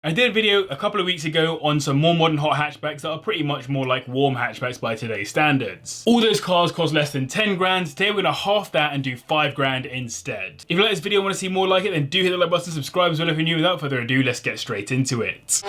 I did a video a couple of weeks ago on some more modern hot hatchbacks that are pretty much more like warm hatchbacks by today's standards. All those cars cost less than 10 grand. Today we're gonna half that and do 5 grand instead. If you like this video and want to see more like it, then do hit the like button, subscribe as well if you're new. Without further ado, let's get straight into it.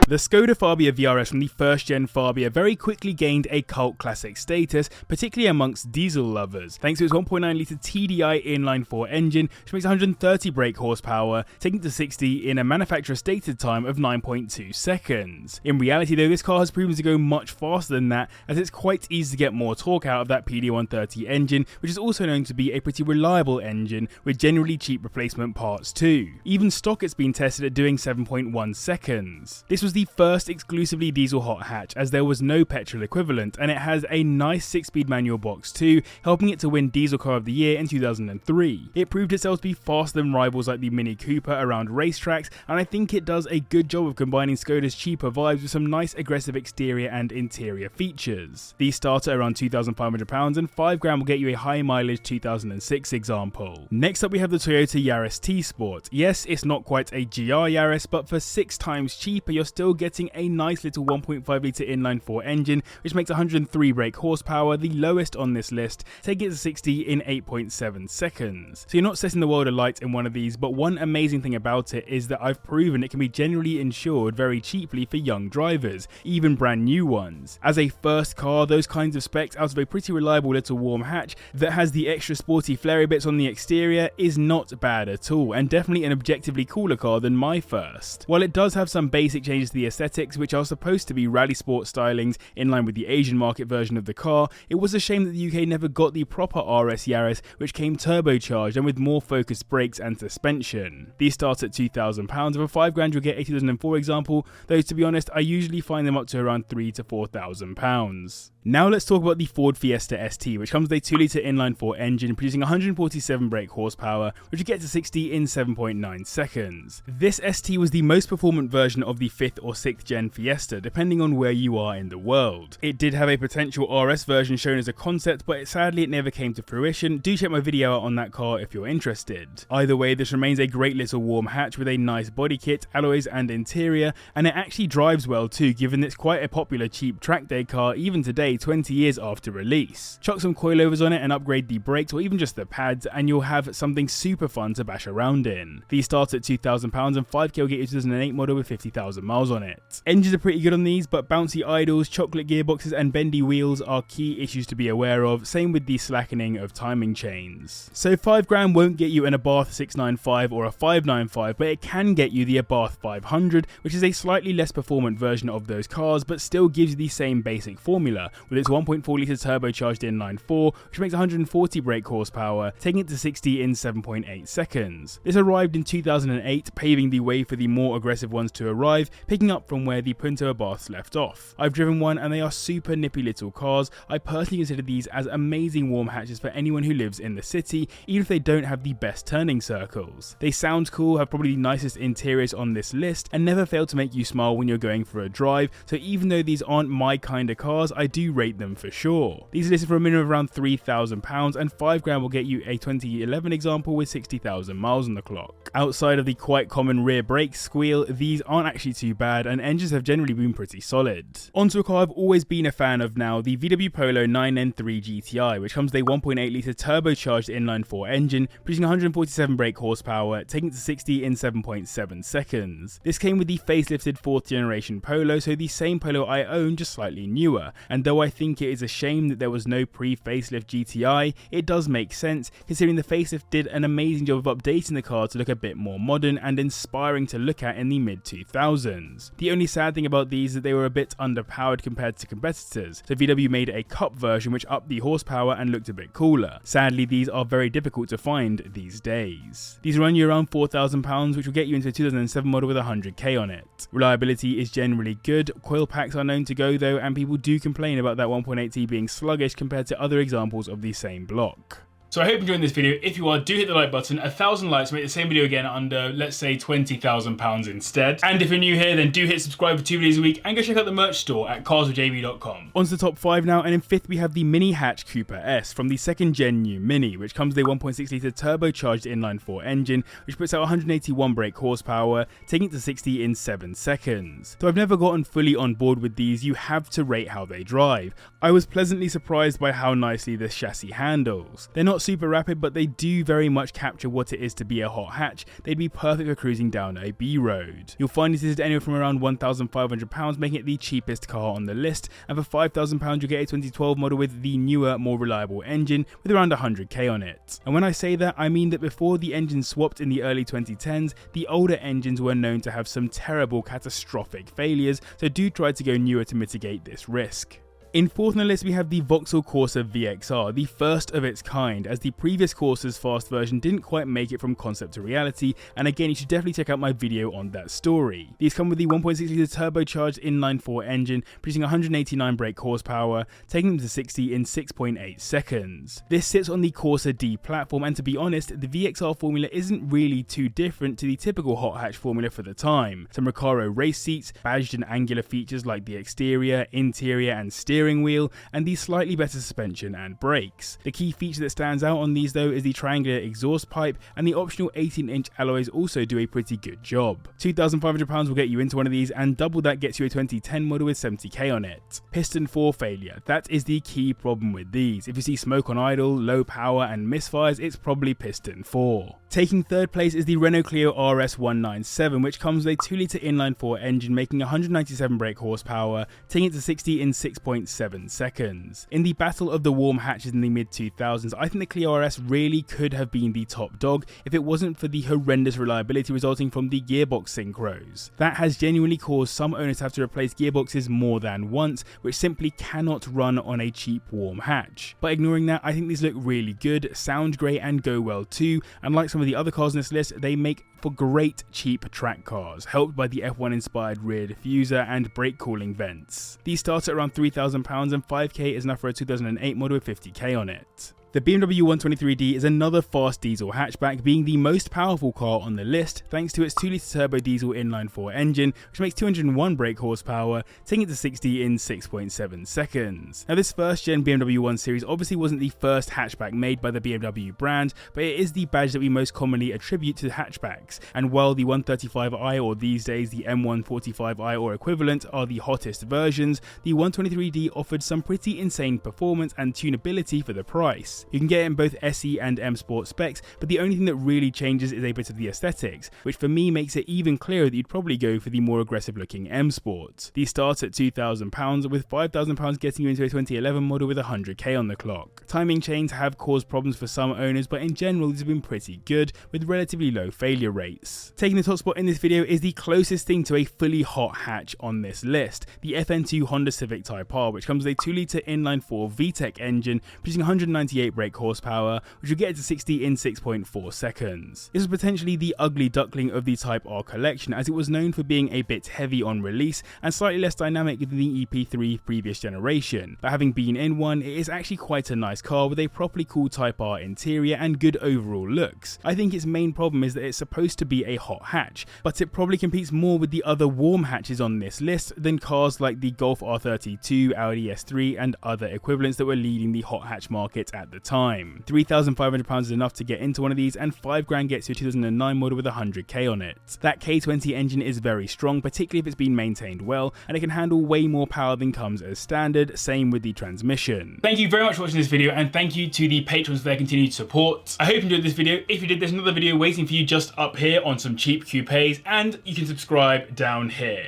The Skoda Fabia VRS from the first gen Fabia very quickly gained a cult classic status, particularly amongst diesel lovers, thanks to its 1.9 litre TDI inline-4 engine, which makes 130 brake horsepower, taking it to 60 in a manufacturer stated time of 9.2 seconds. In reality though, this car has proven to go much faster than that, as it's quite easy to get more torque out of that PD130 engine, which is also known to be a pretty reliable engine with generally cheap replacement parts too. Even stock it's been tested at doing 7.1 seconds. This was the first exclusively diesel hot hatch, as there was no petrol equivalent, and it has a nice 6-speed manual box too, helping it to win Diesel Car of the Year in 2003. It proved itself to be faster than rivals like the Mini Cooper around racetracks, and I think it does a good job of combining Skoda's cheaper vibes with some nice aggressive exterior and interior features. These start at around £2,500 and 5 grand will get you a high mileage 2006 example. Next up we have the Toyota Yaris T-Sport. Yes, it's not quite a GR Yaris, but for 6 times cheaper you're still getting a nice little 1.5 litre inline-4 engine, which makes 103 brake horsepower, the lowest on this list, taking it to 60 in 8.7 seconds. So you're not setting the world alight in one of these, but one amazing thing about it is that I've proven it can be generally insured very cheaply for young drivers, even brand new ones. As a first car, those kinds of specs out of a pretty reliable little warm hatch that has the extra sporty flary bits on the exterior is not bad at all, and definitely an objectively cooler car than my first. While it does have some basic changes to the aesthetics, which are supposed to be rally sport stylings in line with the Asian market version of the car, it was a shame that the UK never got the proper RS Yaris, which came turbocharged and with more focused brakes and suspension. These start at £2,000, and for 5 grand you'll get a 2004 example, though to be honest I usually find them up to around £3,000 to £4,000. Now let's talk about the Ford Fiesta ST, which comes with a 2 litre inline-4 engine producing 147 brake horsepower, which will get to 60 in 7.9 seconds. This ST was the most performant version of the 5th or 6th gen Fiesta, depending on where you are in the world. It did have a potential RS version shown as a concept, but sadly it never came to fruition. Do check my video out on that car if you're interested. Either way, this remains a great little warm hatch with a nice body kit, alloys and interior, and it actually drives well too, given it's quite a popular cheap track day car even today, 20 years after release. Chuck some coilovers on it and upgrade the brakes or even just the pads and you'll have something super fun to bash around in. These start at £2,000 and 5k will get you 2008 model with 50,000 miles on it. Engines are pretty good on these, but bouncy idles, chocolate gearboxes and bendy wheels are key issues to be aware of, same with the slackening of timing chains. So 5 grand won't get you an Abarth 695 or a 595, but it can get you the Abarth 500, which is a slightly less performant version of those cars, but still gives you the same basic formula, with its 1.4 litre turbocharged inline-4, which makes 140 brake horsepower, taking it to 60 in 7.8 seconds. This arrived in 2008, paving the way for the more aggressive ones to arrive, picking up from where the Punto Abarths left off. I've driven one and they are super nippy little cars. I personally consider these as amazing warm hatches for anyone who lives in the city, even if they don't have the best turning circles. They sound cool, have probably the nicest interiors on this list, and never fail to make you smile when you're going for a drive, so even though these aren't my kind of cars, I do rate them for sure. These are listed for a minimum of around £3,000, and 5 grand will get you a 2011 example with 60,000 miles on the clock. Outside of the quite common rear brake squeal, these aren't actually too bad, and engines have generally been pretty solid. Onto a car I've always been a fan of now, the VW Polo 9N3 GTI, which comes with a 1.8 litre turbocharged inline-4 engine, producing 147 brake horsepower, taking it to 60 in 7.7 seconds. This came with the facelifted 4th generation Polo, so the same Polo I own, just slightly newer, and though I think it is a shame that there was no pre-facelift GTI, it does make sense considering the facelift did an amazing job of updating the car to look a bit more modern and inspiring to look at in the mid-2000s. The only sad thing about these is that they were a bit underpowered compared to competitors, so VW made a Cup version which upped the horsepower and looked a bit cooler. Sadly, these are very difficult to find these days. These run you around £4,000, which will get you into a 2007 model with 100k on it. Reliability is generally good, coil packs are known to go though, and people do complain about that 1.8T being sluggish compared to other examples of the same block. So I hope you're enjoying this video. If you are, do hit the like button. 1,000 likes to make the same video again under, let's say, £20,000 instead. And if you're new here, then do hit subscribe for 2 videos a week and go check out the merch store at carswithjb.com. On to the top 5 now, and in 5th we have the Mini Hatch Cooper S from the 2nd gen new Mini, which comes with a 1.6 litre turbocharged inline-4 engine, which puts out 181 brake horsepower, taking it to 60 in 7 seconds. Though I've never gotten fully on board with these, you have to rate how they drive. I was pleasantly surprised by how nicely this chassis handles. They're not super rapid, but they do very much capture what it is to be a hot hatch. They'd be perfect for cruising down a B road. You'll find this is anywhere from around £1,500, making it the cheapest car on the list, and for £5,000 you'll get a 2012 model with the newer, more reliable engine with around 100k on it. And when I say that, I mean that before the engine swapped in the early 2010s, the older engines were known to have some terrible, catastrophic failures, so do try to go newer to mitigate this risk. In 4th on the list we have the Vauxhall Corsa VXR, the first of its kind, as the previous Corsa's fast version didn't quite make it from concept to reality, and again you should definitely check out my video on that story. These come with the 1.6 litre turbocharged inline-4 engine, producing 189 brake horsepower, taking them to 60 in 6.8 seconds. This sits on the Corsa D platform, and to be honest, the VXR formula isn't really too different to the typical hot hatch formula for the time. Some Recaro race seats, badged and angular features like the exterior, interior and steering wheel, and the slightly better suspension and brakes. The key feature that stands out on these though is the triangular exhaust pipe, and the optional 18-inch alloys also do a pretty good job. £2,500 will get you into one of these, and double that gets you a 2010 model with 70k on it. Piston 4 failure, that is the key problem with these. If you see smoke on idle, low power and misfires, it's probably piston 4. Taking 3rd place is the Renault Clio RS 197, which comes with a 2 litre inline-4 engine making 197 brake horsepower, taking it to 60 in 6.7 seconds. In the battle of the warm hatches in the mid-2000s, I think the Clio RS really could have been the top dog if it wasn't for the horrendous reliability resulting from the gearbox synchros. That has genuinely caused some owners to have to replace gearboxes more than once, which simply cannot run on a cheap warm hatch. But ignoring that, I think these look really good, sound great and go well too, and like some of the other cars on this list, they make for great cheap track cars, helped by the F1 inspired rear diffuser and brake cooling vents. These start at around £3,000, and 5k is enough for a 2008 model with 50k on it. The BMW 123D is another fast diesel hatchback, being the most powerful car on the list thanks to its 2 litre turbo diesel inline-4 engine, which makes 201 brake horsepower, taking it to 60 in 6.7 seconds. Now this first gen BMW 1 Series obviously wasn't the first hatchback made by the BMW brand, but it is the badge that we most commonly attribute to hatchbacks, and while the 135i or these days the M145i or equivalent are the hottest versions, the 123D offered some pretty insane performance and tunability for the price. You can get it in both SE and M Sport specs, but the only thing that really changes is a bit of the aesthetics, which for me makes it even clearer that you'd probably go for the more aggressive looking M Sport. These start at £2,000, with £5,000 getting you into a 2011 model with 100k on the clock. Timing chains have caused problems for some owners, but in general these have been pretty good, with relatively low failure rates. Taking the top spot in this video is the closest thing to a fully hot hatch on this list, the FN2 Honda Civic Type R, which comes with a 2 litre inline-4 VTEC engine, producing 198 brake horsepower, which will get it to 60 in 6.4 seconds. This was potentially the ugly duckling of the Type R collection, as it was known for being a bit heavy on release and slightly less dynamic than the EP3 previous generation, but having been in one, it is actually quite a nice car with a properly cool Type R interior and good overall looks. I think its main problem is that it's supposed to be a hot hatch, but it probably competes more with the other warm hatches on this list than cars like the Golf R32, Audi S3 and other equivalents that were leading the hot hatch market at the time. £3,500 is enough to get into one of these, and £5,000 gets you a 2009 model with 100k on it. That K20 engine is very strong, particularly if it's been maintained well, and it can handle way more power than comes as standard, same with the transmission. Thank you very much for watching this video, and thank you to the patrons for their continued support. I hope you enjoyed this video. If you did, there's another video waiting for you just up here on some cheap coupes, and you can subscribe down here.